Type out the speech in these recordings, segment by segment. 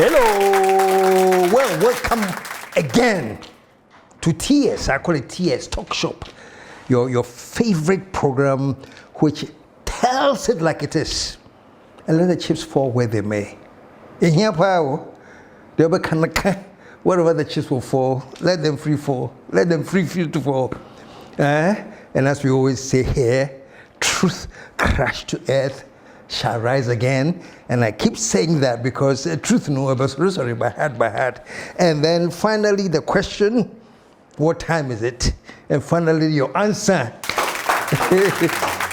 Hello, well, welcome again to TS. I call it TS TALKSHOP, your favorite program which tells it like it is and let the chips fall where they may. In here, wherever the chips will fall, let them free fall, let them free to fall. And as we always say here, truth crashed to earth shall rise again. And I keep saying that because truth no, but sorry, by heart. And then finally the question, what time is it? And finally your answer.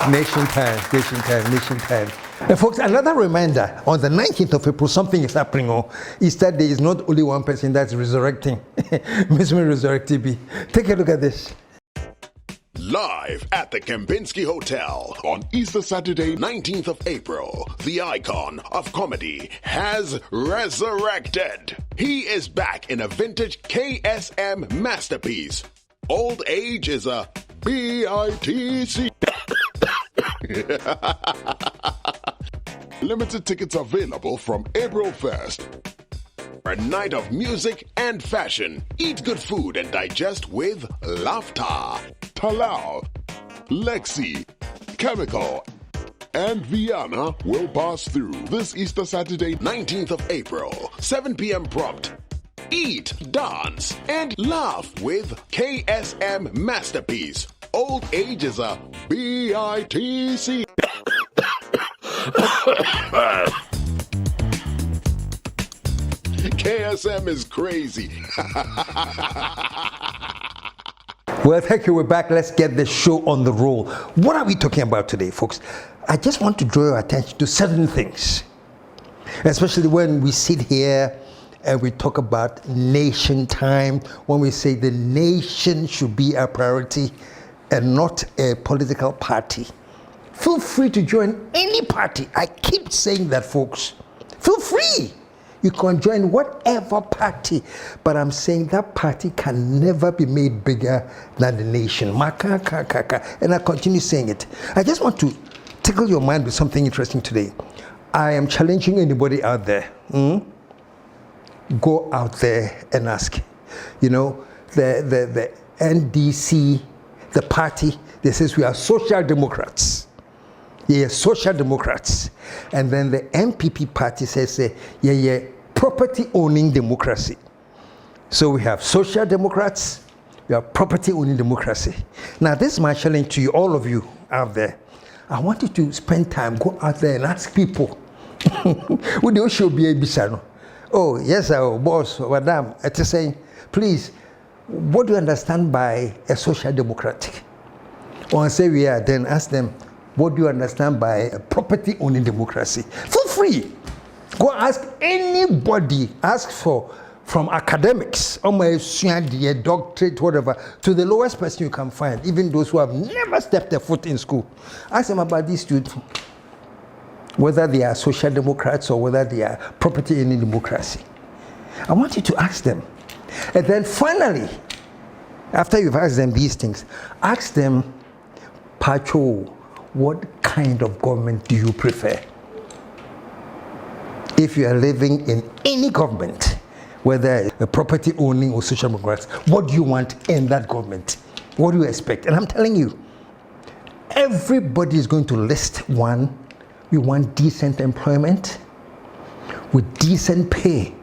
Nation time. And folks, another reminder, on the 19th of April, something is happening. Is that there is not only one person that's resurrecting. Miss me resurrected. Take a look at this. Live at the Kempinski Hotel on Easter Saturday, 19th of April, the icon of comedy has resurrected. He is back in a vintage KSM masterpiece. Old age is a BITC. Limited tickets available from April 1st. A night of music and fashion. Eat good food and digest with laughter. Talal, Lexi, Chemical, and Vienna will pass through this Easter Saturday, 19th of April, 7 p.m. prompt. Eat, dance, and laugh with KSM Masterpiece. Old age is a BITC. KSM is crazy. Well, thank you. We're back. Let's get the show on the roll. What are we talking about today, folks? I just want to draw your attention to certain things, especially when we sit here and we talk about nation time, when we say the nation should be our priority and not a political party. Feel free to join any party. I keep saying that, folks. Feel free. You can join whatever party, but I'm saying that party can never be made bigger than the nation. And I continue saying it. I just want to tickle your mind with something interesting today. I am challenging anybody out there. Go out there and ask. You know, the NDC, the party, they says we are social democrats. Yeah, social democrats. And then the MPP party says, property owning democracy. So we have social democrats, we have property owning democracy. Now this is my challenge to you, all of you out there. I want you to spend time, go out there and ask people. Would you should be a bisano? Oh, yes, our boss, madam, it's saying, please, what do you understand by a social democratic? Or say we are, then ask them, what do you understand by a property owning democracy? Feel free. Go ask anybody. Ask from academics, a doctorate, whatever, to the lowest person you can find, even those who have never stepped their foot in school. Ask them about these students, whether they are social democrats or whether they are property owning democracy. I want you to ask them. And then finally, after you've asked them these things, ask them, Pacho, what kind of government do you prefer? If you are living in any government, whether a property owning or social democrats, what do you want in that government? What do you expect? And I'm telling you, everybody is going to list one. We want decent employment with decent pay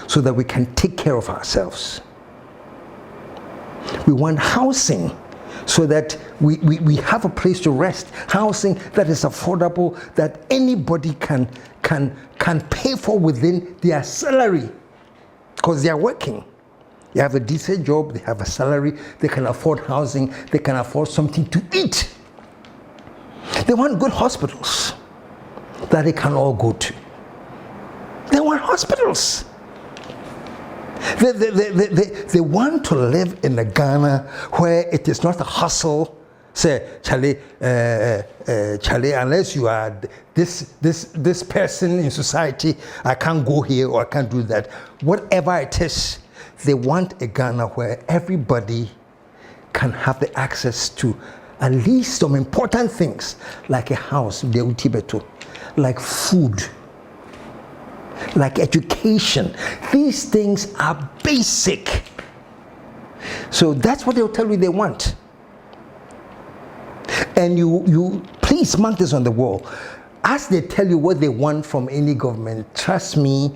so that we can take care of ourselves. We want housing so that we have a place to rest, housing that is affordable, that anybody can pay for within their salary, because they are working. They have a decent job, they have a salary, they can afford housing, they can afford something to eat. They want good hospitals that they can all go to. They want hospitals. They want to live in a Ghana where it is not a hustle. Say, Charlie, unless you are this person in society, I can't go here or I can't do that. Whatever it is, they want a Ghana where everybody can have the access to at least some important things like a house, like food, like education. These things are basic. So that's what they'll tell you they want. And you please mark this on the wall. As they tell you what they want from any government, trust me,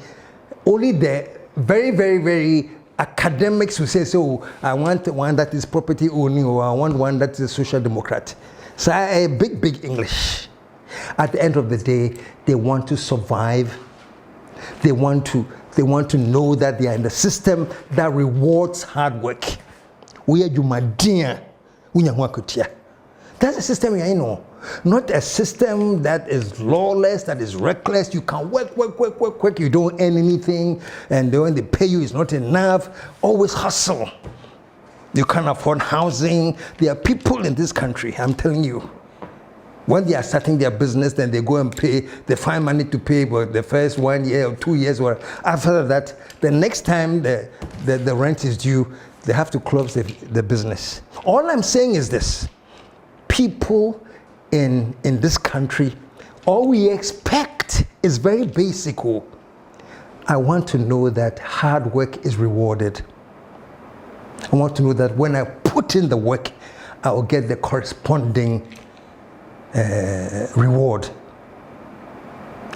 only the very, very, very academics who say, so I want one that is property owning, or I want one that is a social democrat. So big English. At the end of the day, they want to survive. They want to know that they are in the system that rewards hard work. We are human. That's the system we are in. Not a system that is lawless, that is reckless. You can work. You don't earn anything, and when they pay you, it's not enough. Always hustle. You can't afford housing. There are people in this country, I'm telling you, when they are starting their business, then they go and pay. They find money to pay for the first 1 year or 2 years, or after that, the next time the rent is due, they have to close the business. All I'm saying is this. People in this country, all we expect is very basic. I want to know that hard work is rewarded. I want to know that when I put in the work, I will get the corresponding reward.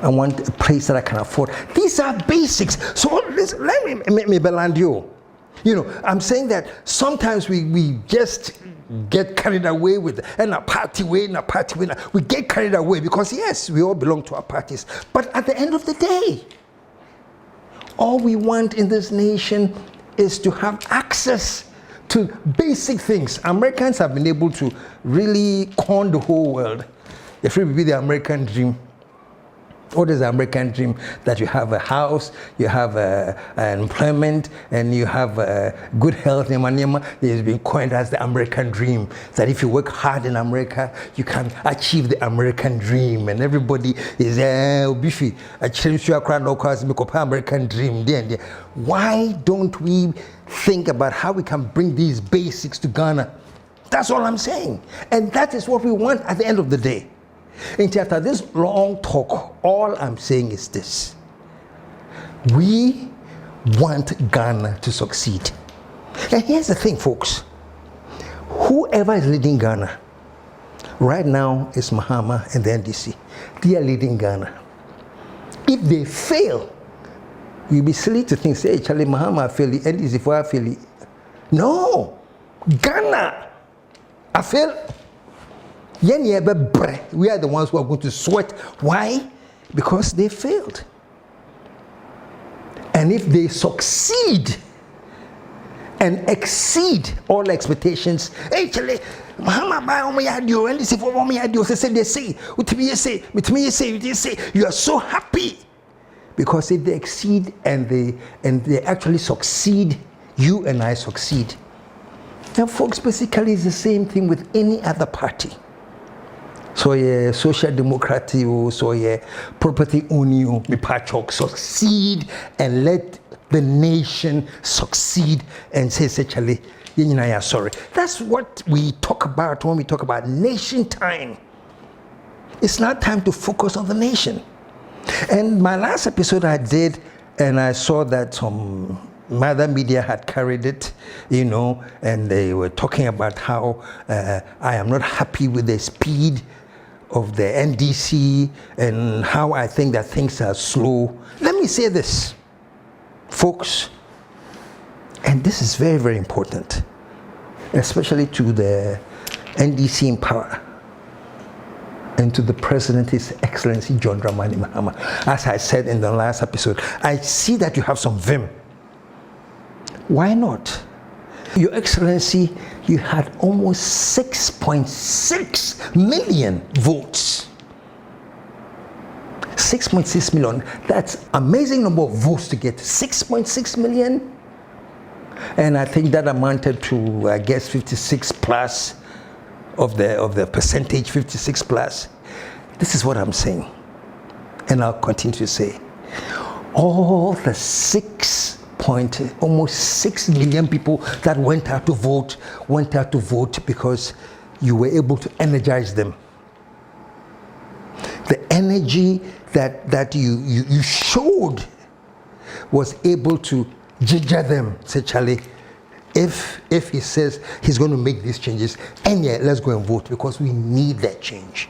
I want a place that I can afford. These are basics. So let me land you. I'm saying that sometimes we just get carried away with a party way. We get carried away because yes, we all belong to our parties. But at the end of the day, all we want in this nation is to have access to basic things. Americans have been able to really con the whole world. If it be the American dream. What is the American dream? That you have a house, you have an employment, and you have good health. It has been coined as the American dream. That if you work hard in America, you can achieve the American dream. And everybody is biffy. American dream. Why don't we think about how we can bring these basics to Ghana? That's all I'm saying. And that is what we want at the end of the day. And after this long talk, all I'm saying is this. We want Ghana to succeed. And here's the thing, folks. Whoever is leading Ghana right now is Mahama and the NDC. They are leading Ghana. If they fail, you'll be silly to think, say, Charlie, Mahama failed, NDC for failed. No! Ghana! I failed. We are the ones who are going to sweat. Why? Because they failed. And if they succeed and exceed all expectations, actually, you are so happy. Because if they exceed and they actually succeed, you and I succeed. Now, folks, basically it's the same thing with any other party. So yeah, social democracy, so yeah, property owning, succeed and let the nation succeed and say essentially, sorry. That's what we talk about when we talk about nation time. It's not time to focus on the nation. And my last episode I did, and I saw that some other media had carried it, and they were talking about how I am not happy with the speed of the NDC and how I think that things are slow. Let me say this, folks, and this is very, very important, especially to the NDC in power and to the President, His Excellency John Dramani Mahama. As I said in the last episode, I see that you have some vim. Why not? Your Excellency, you had almost 6.6 million votes. 6.6 million. That's amazing number of votes to get. 6.6 million. And I think that amounted to, I guess, 56 plus of the percentage, 56 plus. This is what I'm saying. And I'll continue to say. All the almost 6 million people that went out to vote because you were able to energize them. The energy that you showed was able to ginger them, say, Charlie, if he says he's going to make these changes, and yeah, let's go and vote because we need that change.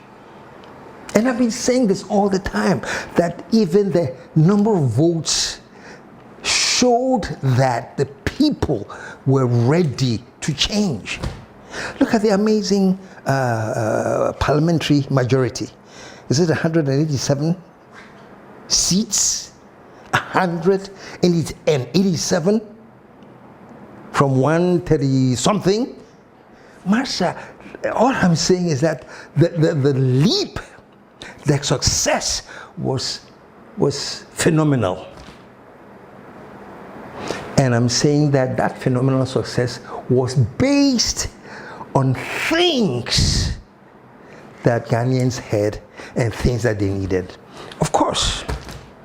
And I've been saying this all the time, that even the number of votes showed that the people were ready to change. Look at the amazing parliamentary majority. Is it 187 seats? 187 from 130 something? Marsha, all I'm saying is that the leap, the success was phenomenal. And I'm saying that phenomenal success was based on things that Ghanaians had and things that they needed. Of course,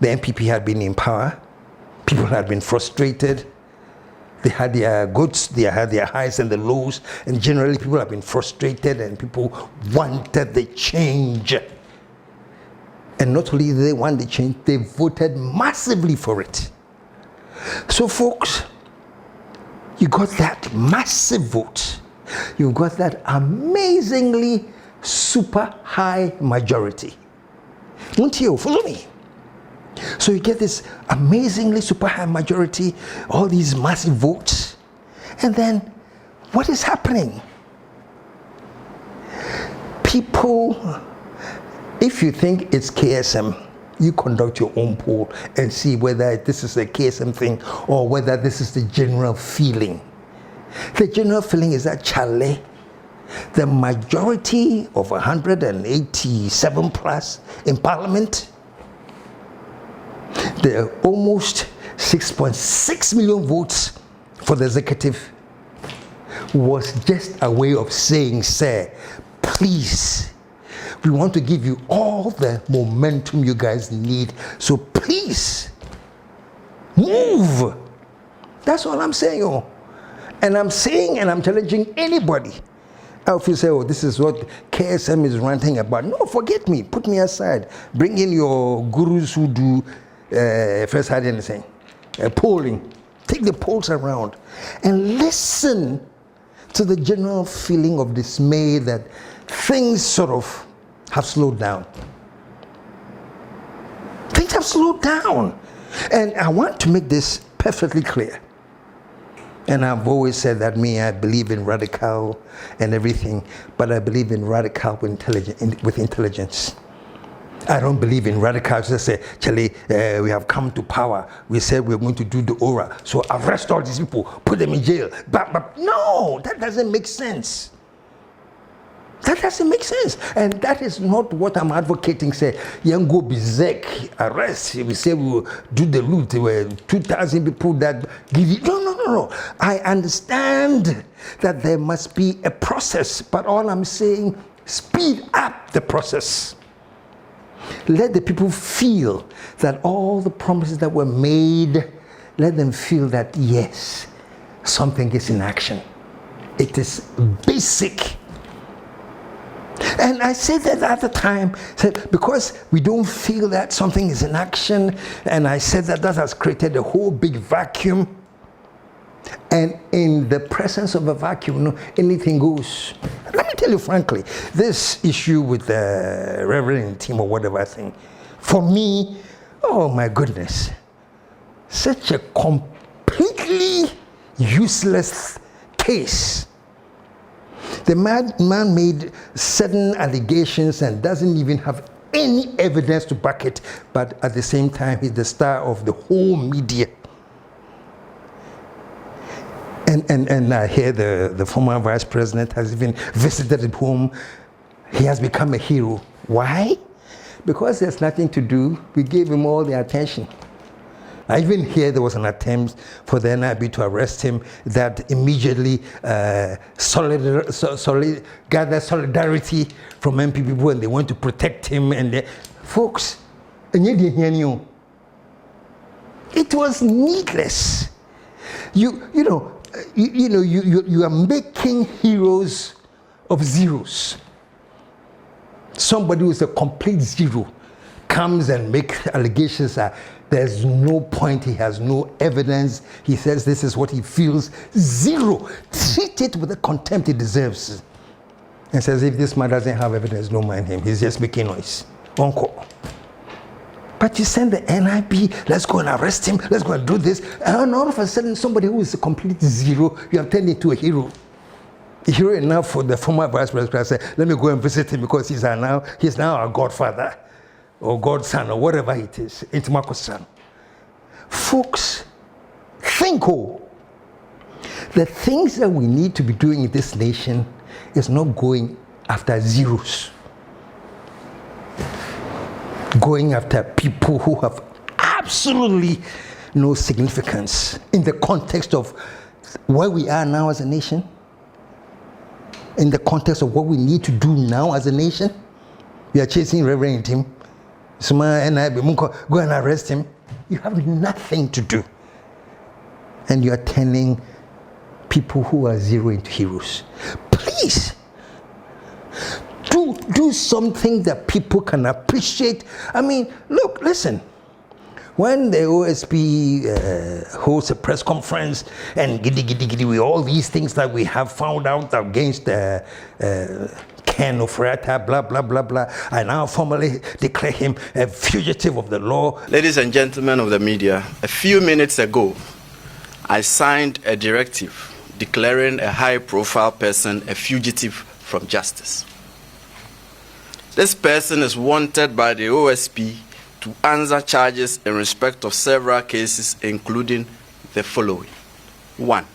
the NPP had been in power. People had been frustrated. They had their goods, they had their highs and the lows, and generally people have been frustrated and people wanted the change. And not only did they want the change, they voted massively for it. So folks, you got that massive vote. You got that amazingly super high majority. Won't you follow me? So you get this amazingly super high majority, all these massive votes, and then what is happening? People, if you think it's KSM, you conduct your own poll and see whether this is a KSM thing or whether this is the general feeling. The general feeling is that, Charlie, the majority of 187 plus in Parliament, there are almost 6.6 million votes for the executive, was just a way of saying, sir, please, we want to give you all the momentum you guys need, so please move. That's all I'm saying. Oh. And I'm saying, and I'm challenging anybody. If you say, oh, this is what KSM is ranting about, no, forget me, put me aside. Bring in your gurus who do first had anything, polling. Take the polls around and listen to the general feeling of dismay that things sort of have slowed down. Things have slowed down. And I want to make this perfectly clear. And I've always said that I believe in radical and everything, but I believe in radical with intelligence. I don't believe in radicals that say, Charlie, we have come to power. We said we're going to do the aura. So arrest all these people, put them in jail. But no, that doesn't make sense. That doesn't make sense. And that is not what I'm advocating. Say, young go berserk, arrest. We say we will do the loot. There were 2,000 people that give you. No. I understand that there must be a process, but all I'm saying, speed up the process. Let the people feel that all the promises that were made, let them feel that, yes, something is in action. It is basic. And I said that at the time, because we don't feel that something is in action, and I said that has created a whole big vacuum. And in the presence of a vacuum, anything goes. Let me tell you frankly, this issue with the Reverend team or whatever thing, for me, oh my goodness, such a completely useless case. The man made certain allegations and doesn't even have any evidence to back it, but at the same time, he's the star of the whole media. And I hear the former vice president has even visited his home. He has become a hero. Why? Because there's nothing to do. We gave him all the attention. I even hear there was an attempt for the NIB to arrest him that immediately gathered solidarity from MP people, and they want to protect him. And folks, it was needless. You are making heroes of zeros. Somebody who is a complete zero comes and makes allegations that there's no point, he has no evidence, he says this is what he feels, zero. Treat it with the contempt it deserves. And says if this man doesn't have evidence, don't mind him, he's just making noise. Uncle. But you send the NIB, let's go and arrest him, let's go and do this, and all of a sudden somebody who is a complete zero, you have turned into a hero. A hero enough for the former vice president to say, let me go and visit him because he's now our godfather or godson or whatever it is. It's Marco's son. Folks, think the things that we need to be doing in this nation is not going after zeros. Going after people who have absolutely no significance in the context of where we are now as a nation, in the context of what we need to do now as a nation. We are chasing Reverend Tim. Go and arrest him. You have nothing to do. And you are turning people who are zero into heroes. Please. Do something that people can appreciate. I mean, look, listen. When the OSP hosts a press conference and giddy with all these things that we have found out against Ken Ofrata, blah, blah, blah, blah, I now formally declare him a fugitive of the law. Ladies and gentlemen of the media, a few minutes ago, I signed a directive declaring a high-profile person a fugitive from justice. This person is wanted by the OSP to answer charges in respect of several cases, including the following. 1.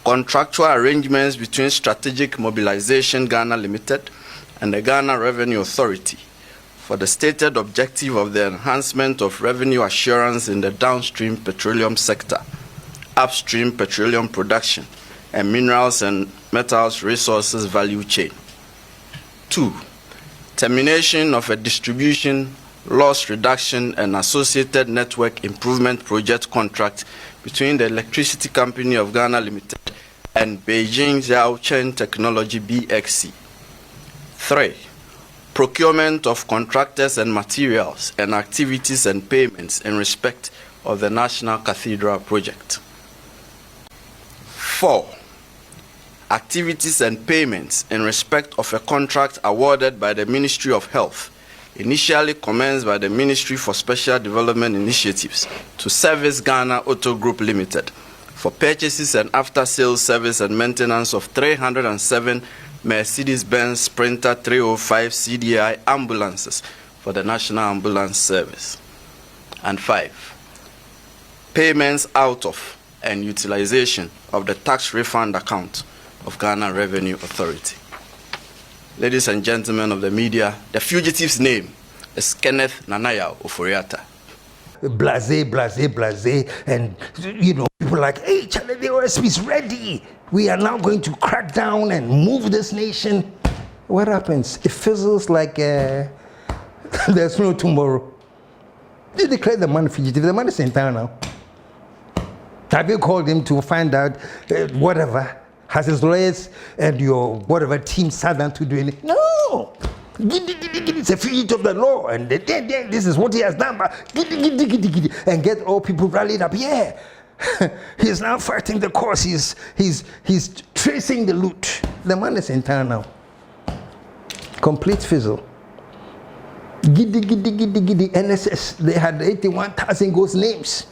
Contractual arrangements between Strategic Mobilization Ghana Limited and the Ghana Revenue Authority for the stated objective of the enhancement of revenue assurance in the downstream petroleum sector, upstream petroleum production, and minerals and metals resources value chain. 2. Termination of a distribution, loss reduction, and associated network improvement project contract between the Electricity Company of Ghana Limited and Beijing Xiaochen Technology BXC. 3. Procurement of contractors and materials and activities and payments in respect of the National Cathedral project. 4. Activities and payments in respect of a contract awarded by the Ministry of Health, initially commenced by the Ministry for Special Development Initiatives to Service Ghana Auto Group Limited for purchases and after-sales service and maintenance of 307 Mercedes-Benz Sprinter 305 CDI ambulances for the National Ambulance Service. And 5. Payments out of and utilization of the tax refund account of Ghana Revenue Authority. Ladies and gentlemen of the media, the fugitive's name is Kenneth Nanaya Oforiatta. Blase, and people like, hey, Charlie, the OSP is ready. We are now going to crack down and move this nation. What happens? It fizzles like there's no tomorrow. You declare the man fugitive. The man is in town now. Have you called him to find out whatever? Has his lawyers and your whatever team sat down to do anything? No! It's a fugitive of the law, and this is what he has done. And get all people rallied up. Yeah, he's now fighting the cause. He's tracing the loot. The man is in town now. Complete fizzle. Giddy. NSS. They had 81,000 ghost names.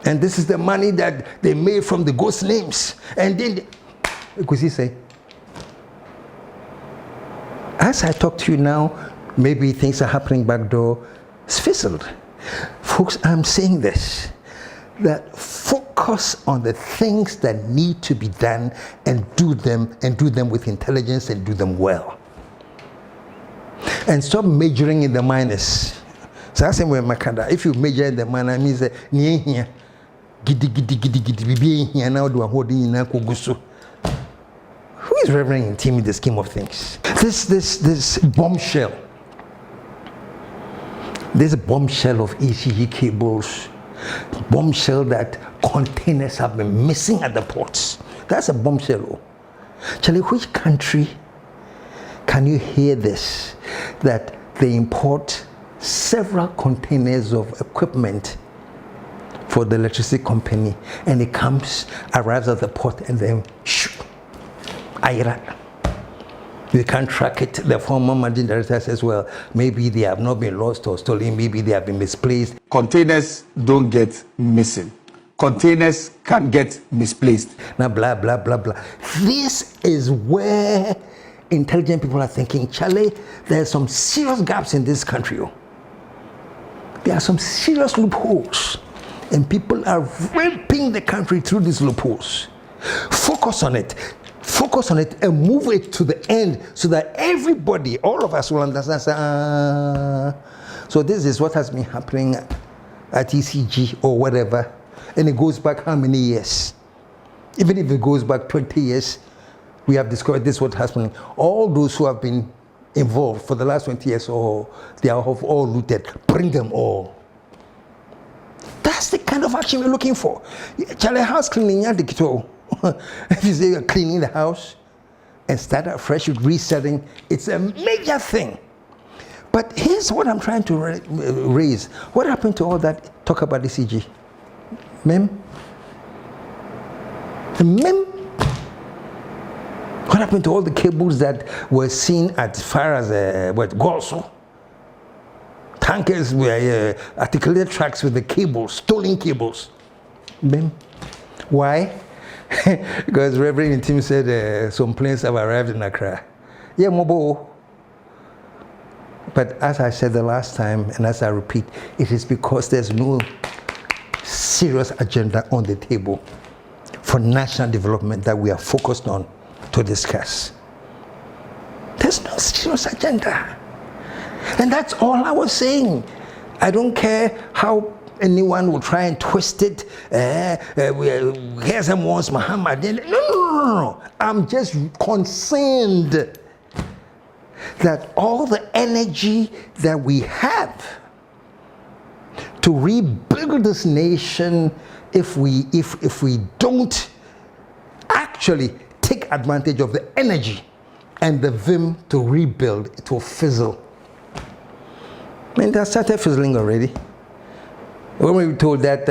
And this is the money that they made from the ghost names. And then, because he say, as I talk to you now, maybe things are happening back door. It's fizzled. Folks, I'm saying this, that focus on the things that need to be done and do them with intelligence and do them well. And stop majoring in the minus. So I say, if you major in the minor, it means that here. Giddy, here now do a holding in Who is Reverend Tim in the scheme of things? This bombshell. There's a bombshell of ECG cables, bombshell that containers have been missing at the ports. That's a bombshell. Charlie, which country can you hear this? That they import several containers of equipment for the electricity company, and it arrives at the port, and then Ira. We can't track it. The former managing director says, well, maybe they have not been lost or stolen, maybe they have been misplaced. Containers don't get missing. Containers can get misplaced. Now, blah, blah, blah, blah. This is where intelligent people are thinking, Charlie, there are some serious gaps in this country. There are some serious loopholes, and people are raping the country through these loopholes. Focus on it and move it to the end so that everybody, all of us will understand. So this is what has been happening at ECG or whatever, and it goes back how many years? Even if it goes back 20 years, we have discovered this is what has happened. All those who have been involved for the last 20 years, they are all looted. Bring them all. That's the kind of action we're looking for. Charlie, house cleaning, if you say you're cleaning the house and start afresh with resetting, it's a major thing. But here's what I'm trying to raise. What happened to all that talk about ECG? Mem? What happened to all the cables that were seen as far as Gorso? Tankers were articulated tracks with the cables, stolen cables. Mem? Why? Because Reverend Tim said some planes have arrived in Accra. Yeah, mobile. But as I said the last time, and as I repeat, it is because there's no serious agenda on the table for national development that we are focused on to discuss. There's no serious agenda. And that's all I was saying. I don't care how anyone will try and twist it. KSM wants Mahama. No. I'm just concerned that all the energy that we have to rebuild this nation, if we don't actually take advantage of the energy and the vim to rebuild, it will fizzle. I mean, that started fizzling already. When we were told that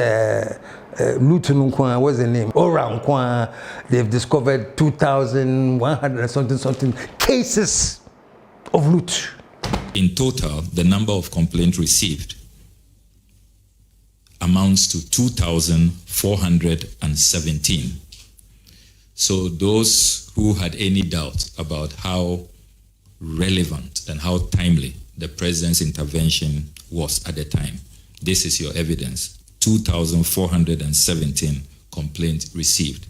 Lutununkwa, what's the name? Orankwa, they've discovered 2,100 something cases of loot. In total, the number of complaints received amounts to 2,417. So those who had any doubt about how relevant and how timely the president's intervention was at the time, this is your evidence. 2,417 complaints received.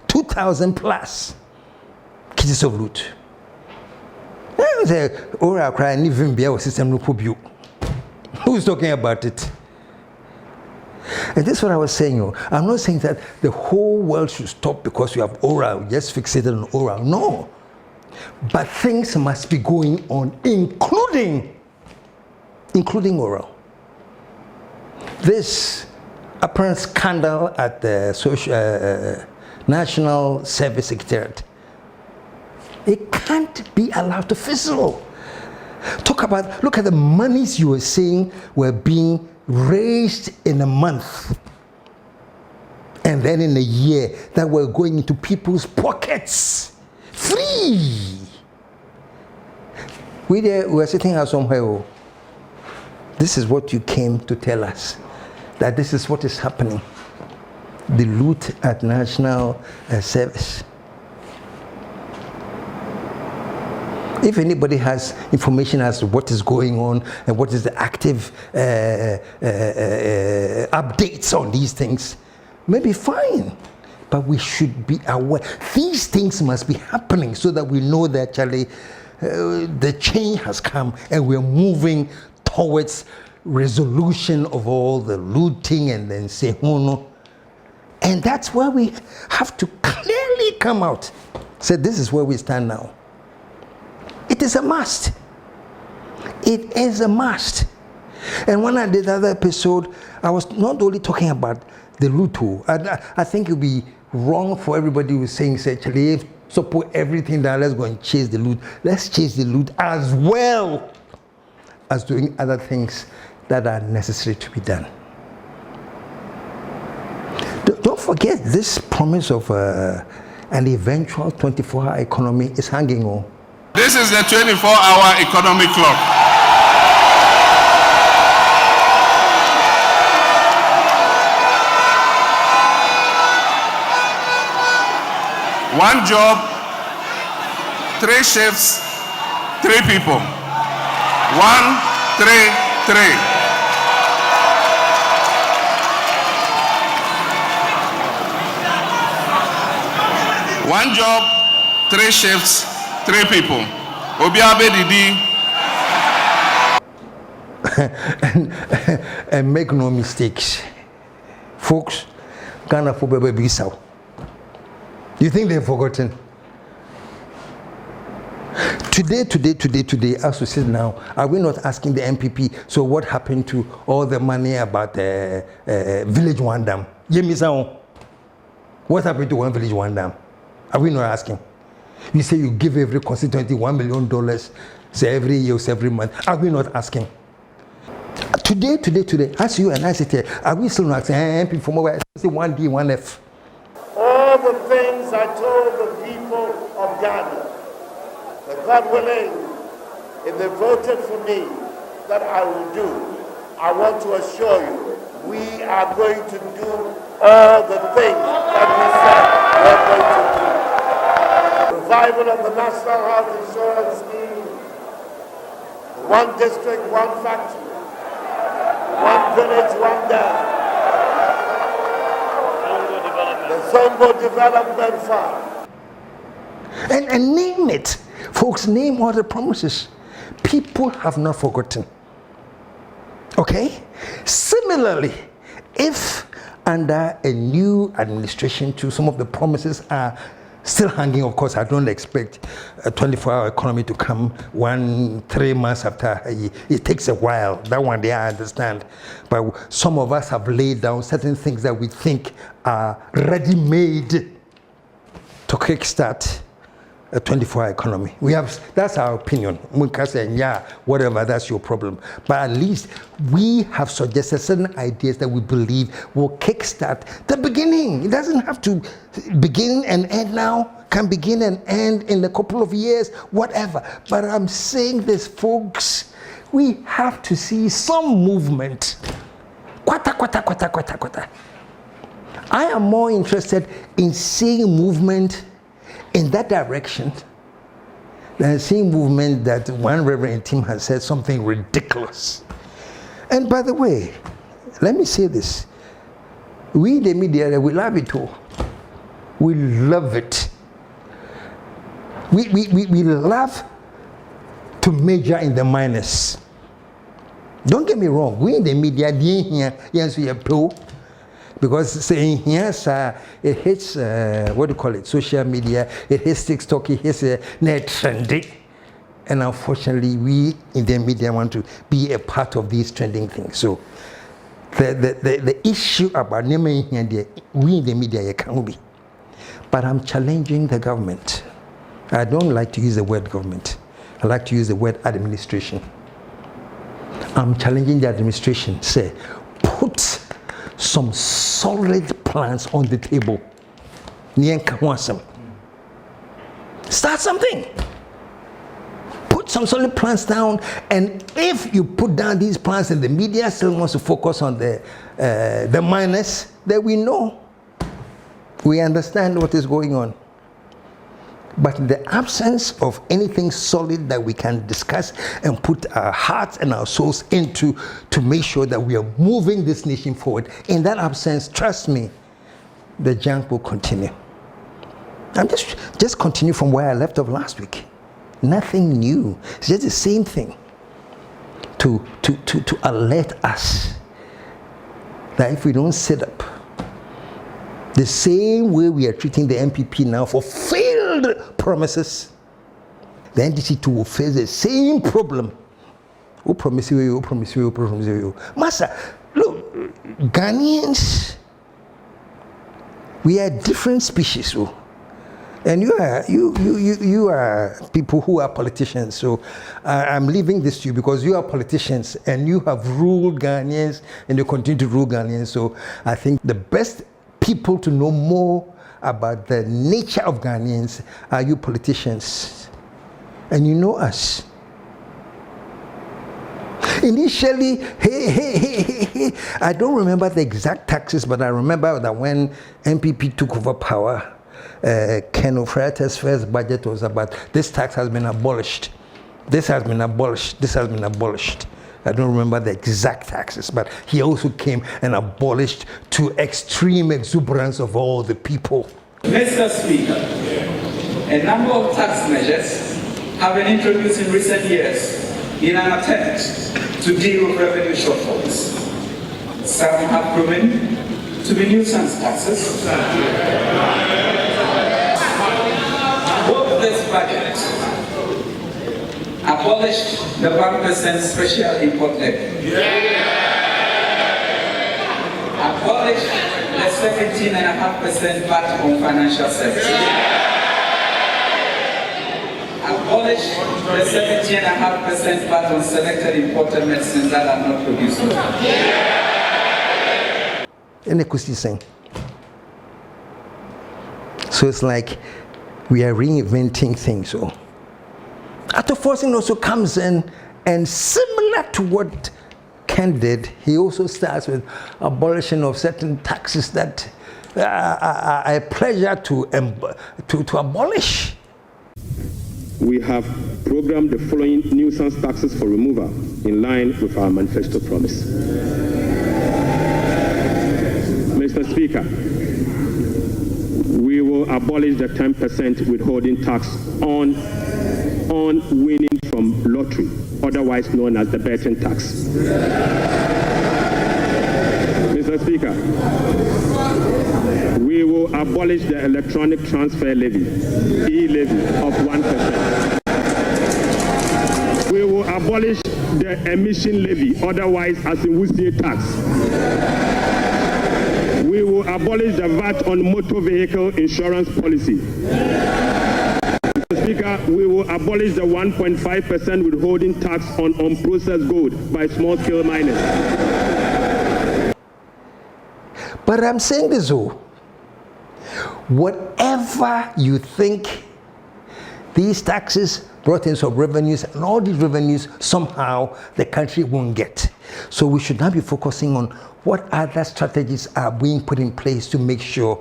2,000 plus cases of loot. Who's talking about it? And this is what I was saying. I'm not saying that the whole world should stop because you have oral, just fixated on oral. No. But things must be going on, including oral. This apparent scandal at the National Service Secretariat, it can't be allowed to fizzle. Look at the monies you were saying were being raised in a month, and then in a year that were going into people's pockets free. We were sitting out somewhere. This is what you came to tell us, that this is what is happening. The loot at National Service. If anybody has information as to what is going on and what is the active updates on these things, maybe fine. But we should be aware. These things must be happening so that we know that actually the change has come and we're moving towards resolution of all the looting and then say, oh no. And that's where we have to clearly come out. Say, this is where we stand now. It is a must. It is a must. And when I did the other episode, I was not only talking about the loot. I think it would be wrong for everybody who is saying, actually, support everything down, let's go and chase the loot. Let's chase the loot as well as doing other things that are necessary to be done. Don't forget, this promise of an eventual 24-hour economy is hanging on. This is the 24-hour economy clock. One job, 3 shifts, 3 people. 1, 3, 3. One job, 3 shifts, 3 people. Obiabe Didi. And make no mistakes, folks. Ghana for baby Bissau. You think they've forgotten? Today, as we sit now, are we not asking the MPP, so what happened to all the money about the Village One Dam? What happened to One Village One Dam? Are we not asking? You say you give every constituency $1 million, say every year, say every month. Are we not asking? Today, as you and I sit here, are we still not asking MP for more? Say 1D, 1F. All the things I told the people of Ghana, that God willing, if they voted for me, that I will do. I want to assure you, we are going to do all the things that we said we're going to do. Revival of the National Health Insurance Scheme, 1 district, 1 factory, 1 village, 1 dam. The Zongo Development Fund. And name it. Folks, name all the promises. People have not forgotten. Okay? Similarly, if under a new administration too, some of the promises are still hanging, of course, I don't expect a 24-hour economy to come 3 months after. It takes a while. That one day I understand. But some of us have laid down certain things that we think are ready-made to kickstart a 24-hour economy. That's our opinion. We can say, yeah, whatever, that's your problem. But at least we have suggested certain ideas that we believe will kickstart the beginning. It doesn't have to begin and end now. Can begin and end in a couple of years, whatever. But I'm saying this, folks, we have to see some movement. Kwata. I am more interested in seeing movement in that direction than seeing movement that one Reverend Tim has said something ridiculous. And by the way, let me say this. We, the media, we love it all. We love it. We love to major in the minus. Don't get me wrong. We in the media, yes, we are pro. Because saying yes, it hits, what do you call it, social media, it hits TikTok, it hits net trendy. And unfortunately, we in the media want to be a part of these trending things. So the issue about we in the media can't be. But I'm challenging the government. I don't like to use the word government. I like to use the word administration. I'm challenging the administration, say, put some solid plans on the table. Start something. Put some solid plans down, and if you put down these plans and the media still wants to focus on the minus, then we know. We understand what is going on. But in the absence of anything solid that we can discuss and put our hearts and our souls into to make sure that we are moving this nation forward, in that absence, trust me, the junk will continue. I'm just continue from where I left off last week. Nothing new. It's just the same thing to alert us that if we don't sit up, the same way we are treating the MPP now for failed promises, the NDC too will face the same problem. Who promise you? Master, look, Ghanaians, we are different species. And you are people who are politicians. So I'm leaving this to you because you are politicians and you have ruled Ghanaians and you continue to rule Ghanaians. So I think the best people to know more about the nature of Ghanaians are you politicians. And you know us. Initially, I don't remember the exact taxes, but I remember that when MPP took over power, Ken Ofrata's first budget was about, this tax has been abolished. This has been abolished. This has been abolished. I don't remember the exact taxes, but he also came and abolished to extreme exuberance of all the people. Mr. Speaker, a number of tax measures have been introduced in recent years in an attempt to deal with revenue shortfalls. Some have proven to be nuisance taxes. Both this budget abolished the 1% special import levy, abolished the 17.5% VAT on financial services, abolished the 17.5% VAT on selected imported medicines that are not produced. So it's like we are reinventing things. So Ato Forcing also comes in, and similar to what Ken did, he also starts with abolition of certain taxes that are a pleasure to abolish. We have programmed the following nuisance taxes for removal in line with our manifesto promise. Mr. Speaker, we will abolish the 10% withholding tax on winning from lottery, otherwise known as the betting tax. Mr. Speaker, we will abolish the electronic transfer levy, e-levy of 1%. We will abolish the emission levy, otherwise as in Wusie tax. We will abolish the VAT on motor vehicle insurance policy. Mr. Speaker, we will abolish the 1.5% withholding tax on unprocessed gold by small-scale miners. But I'm saying this, though, whatever you think these taxes brought in some revenues, and all these revenues somehow the country won't get. So we should now be focusing on what other strategies are being put in place to make sure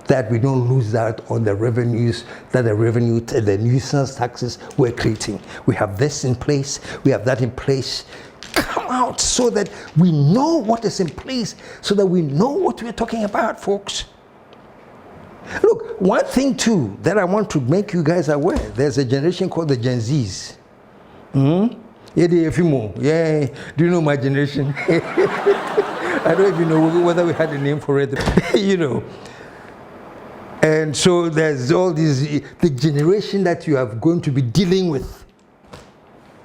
that we don't lose out on the revenues, that the nuisance taxes we're creating. We have this in place, we have that in place. Come out so that we know what is in place, so that we know what we're talking about, folks. Look, one thing too that I want to make you guys aware, there's a generation called the Gen Zs. Yeah, do you know my generation? I don't even know whether we had a name for it, you know. And so there's all these, the generation that you are going to be dealing with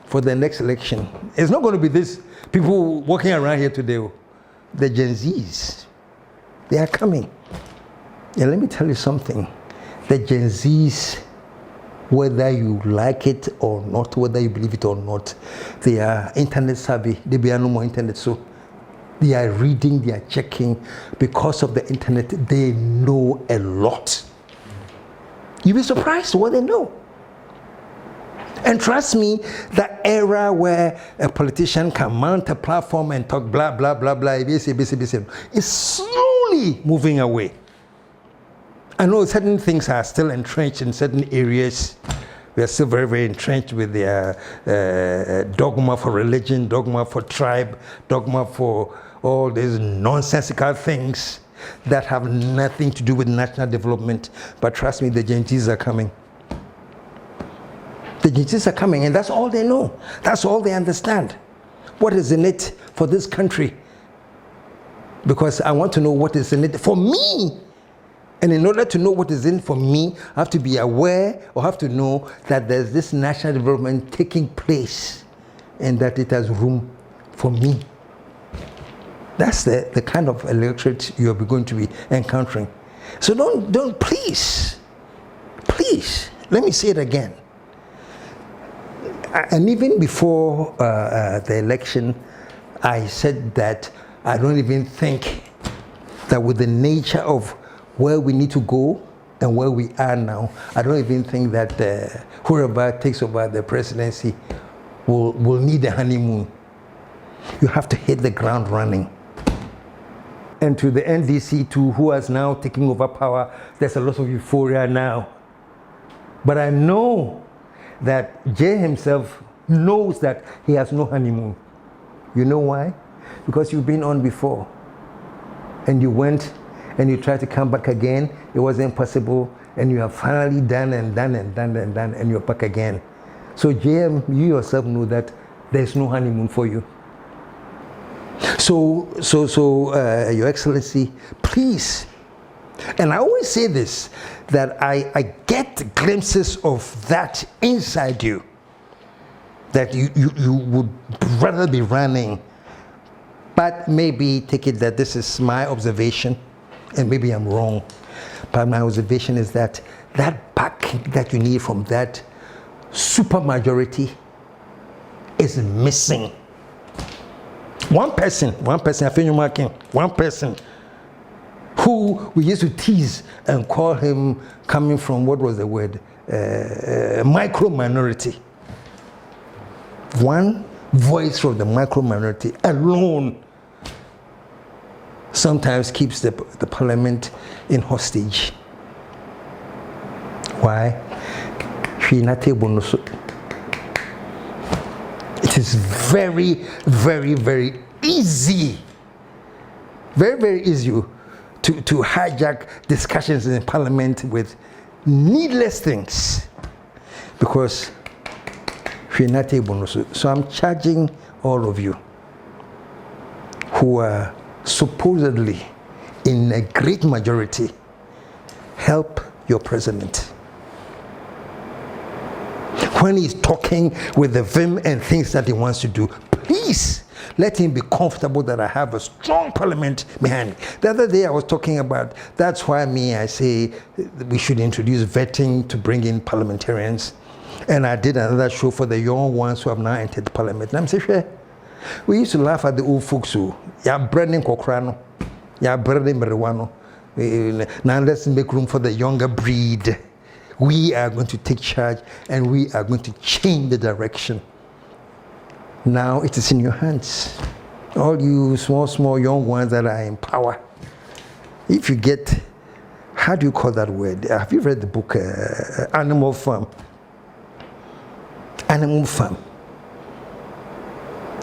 for the next election. It's not going to be this people walking around here today. The Gen Zs, they are coming. And let me tell you something. The Gen Zs, whether you like it or not, whether you believe it or not, they are internet savvy. They be no more internet, so they are reading, they are checking. Because of the internet, they know a lot. You'll be surprised what they know. And trust me, the era where a politician can mount a platform and talk blah, blah, blah, blah, is slowly moving away. I know certain things are still entrenched in certain areas. We are still very, very entrenched with their dogma for religion, dogma for tribe, dogma for all these nonsensical things that have nothing to do with national development. But trust me, the Gen Zs are coming. The Gen Zs are coming, and that's all they know. That's all they understand. What is in it for this country? Because I want to know what is in it for me. And in order to know what is in for me, I have to be aware or have to know that there's this national development taking place and that it has room for me. That's the kind of electorate you're going to be encountering. So don't please, Please, let me say it again. And even before the election, I said that I don't even think that with the nature of where we need to go and where we are now, I don't even think that whoever takes over the presidency will need a honeymoon. You have to hit the ground running. And to the NDC too, who has now taken over power, there's a lot of euphoria now. But I know that Jay himself knows that he has no honeymoon. You know why? Because you've been on before. And you went and you tried to come back again. It wasn't possible. And you have finally done and you're back again. So JM, you yourself know that there's no honeymoon for you. So Your Excellency, please. And I always say this, that I get glimpses of that inside you, that you would rather be running. But maybe take it that this is my observation, and maybe I'm wrong. But my observation is that that backing that you need from that super majority is missing. One person, who we used to tease and call him coming from, what was the word? Micro minority. One voice from the micro minority alone sometimes keeps the parliament in hostage. Why? It is very, very, very easy, very, very easy to hijack discussions in parliament with needless things, because so I'm charging all of you who are supposedly in a great majority, help your president. When he's talking with the vim and things that he wants to do, please let him be comfortable that I have a strong parliament behind me. The other day I was talking about, that's why I say we should introduce vetting to bring in parliamentarians. And I did another show for the young ones who have now entered the parliament. And I'm saying, sure, we used to laugh at the old folks who, ya Brendan Kokrano, ya Brendan Marijuano. Now let's make room for the younger breed. We are going to take charge and we are going to change the direction. Now it is in your hands. All you small young ones that are in power. If you get, how do you call that word? Have you read the book Animal Farm? Animal Farm.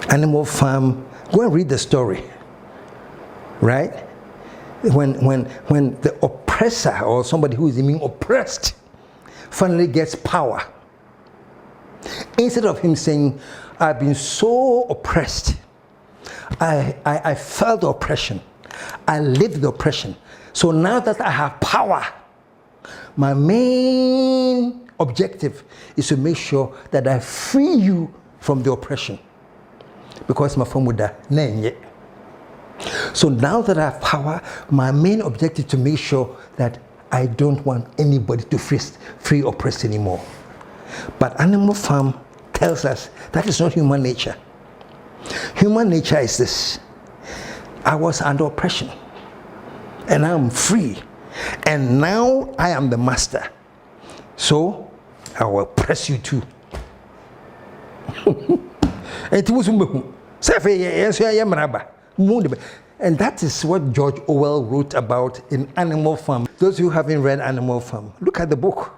Animal Farm. Go and read the story. Right? When the oppressor or somebody who is being oppressed finally gets power, instead of him saying, I've been so oppressed, I felt the oppression, I lived the oppression, so now that I have power, my main objective is to make sure that I free you from the oppression, because my phone would die. So now that I have power, my main objective is to make sure that I don't want anybody to free oppressed anymore. But Animal Farm tells us that is not human nature. Human nature is this: I was under oppression and I am free, and now I am the master, so I will oppress you too. And that is what George Orwell wrote about in Animal Farm. Those who haven't read Animal Farm, look at the book.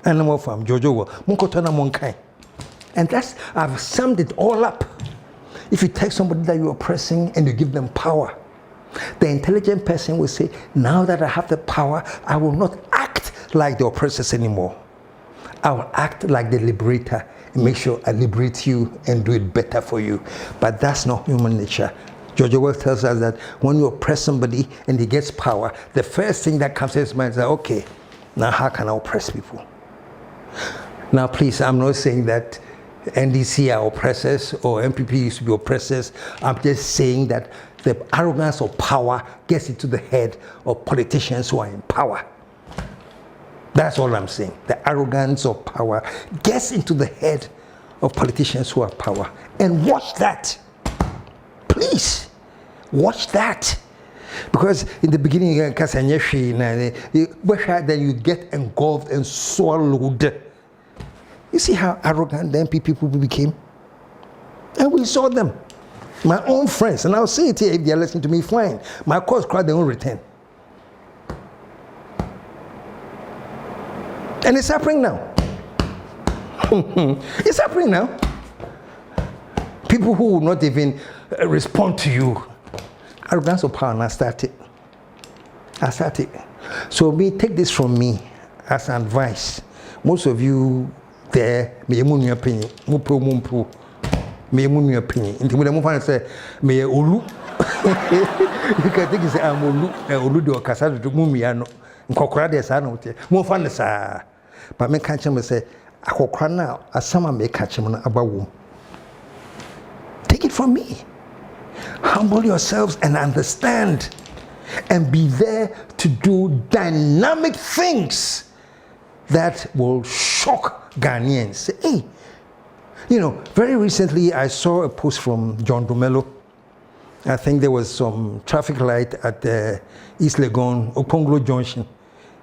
Animal Farm, George Orwell. And that's, I've summed it all up. If you take somebody that you're oppressing and you give them power, the intelligent person will say, now that I have the power, I will not act like the oppressors anymore. I will act like the liberator and make sure I liberate you and do it better for you. But that's not human nature. George Orwell tells us that when you oppress somebody and he gets power, the first thing that comes to his mind is, okay, now how can I oppress people? Now please, I'm not saying that NDC are oppressors or MPP used to be oppressors. I'm just saying that the arrogance of power gets into the head of politicians who are in power. That's all I'm saying. The arrogance of power gets into the head of politicians who have power. And watch that. Please, watch that. Because in the beginning, then you get engulfed and swallowed. You see how arrogant the MP people became? And we saw them. My own friends, and I'll say it here if they're listening to me, fine. My cause cried their own return. And it's happening now. It's happening now. People who will not even respond to you. Arrogance of power, and I started. So take this from me as an advice. Most of you there, may your opinion. May your opinion. Into what I'm say, may Ulu. You can think it's Ulu do Casado to Mumiano. Cocrades, I know. More fun, sir. But me catch him and say, I cocra now, as someone may catch him about womb. Take it from me. Humble yourselves and understand, and be there to do dynamic things that will shock Ghanaians. Say, hey, you know, very recently I saw a post from John Dumelo. I think there was some traffic light at the East Legon, Okonglo Junction.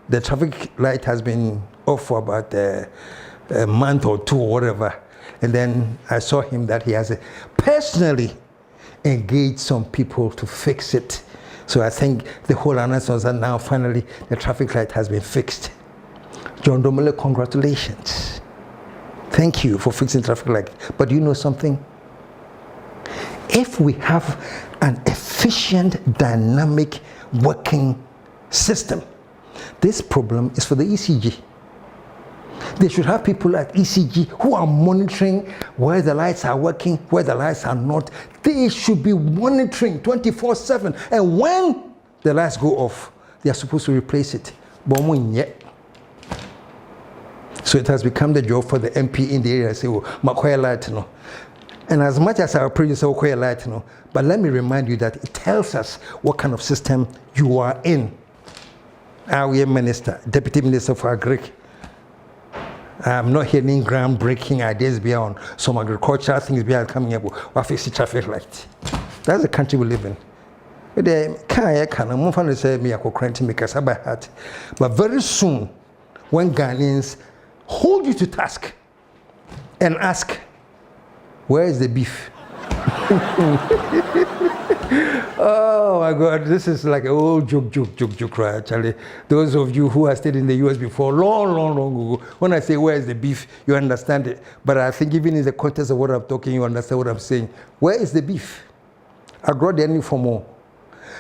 The traffic light has been off for about a month or two or whatever. And then I saw him that he has personally engaged some people to fix it. So I think the whole announcement was that now finally the traffic light has been fixed. John Domele, congratulations. Thank you for fixing traffic light. But you know something? If we have an efficient, dynamic, working system, this problem is for the ECG. They should have people at ECG who are monitoring where the lights are working, where the lights are not. They should be monitoring 24/7. And when the lights go off, they are supposed to replace it. So it has become the job for the MP in the area to say, oh, Makoya light, no. And as much as our previous Makoya light, no, but let me remind you that it tells us what kind of system you are in. Our minister, deputy minister for agriculture. I'm not hearing groundbreaking ideas beyond some agricultural things beyond coming up with fixing traffic light. That's the country we live in. But very soon, when Ghanaians hold you to task and ask, where is the beef? Oh my God, this is like an old joke, right? Actually, those of you who have stayed in the US before, long ago, when I say where is the beef, you understand it. But I think even in the context of what I'm talking, you understand what I'm saying. Where is the beef? I brought the enemy for more.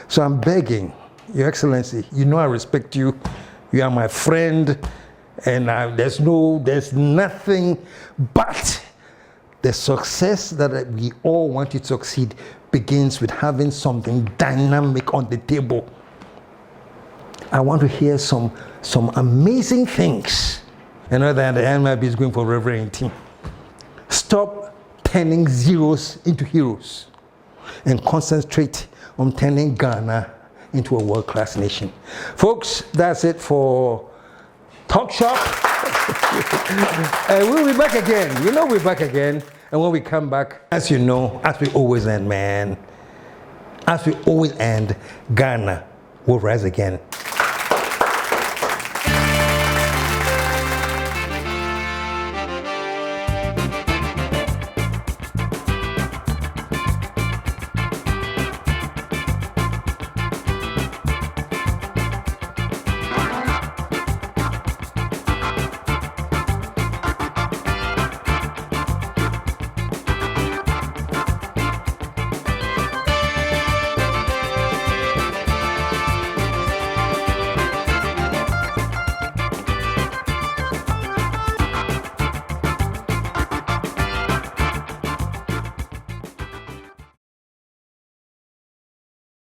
So I'm begging, Your Excellency, you know I respect you. You are my friend, and there's nothing but the success that we all want to succeed begins with having something dynamic on the table. I want to hear some amazing things. And other than the NMIB is going for Reverend team. Stop turning zeros into heroes and concentrate on turning Ghana into a world-class nation. Folks, that's it for TALKSHOP. We'll be back again. You know we're back again. And when we come back, as you know, as we always end, man, as we always end, Ghana will rise again.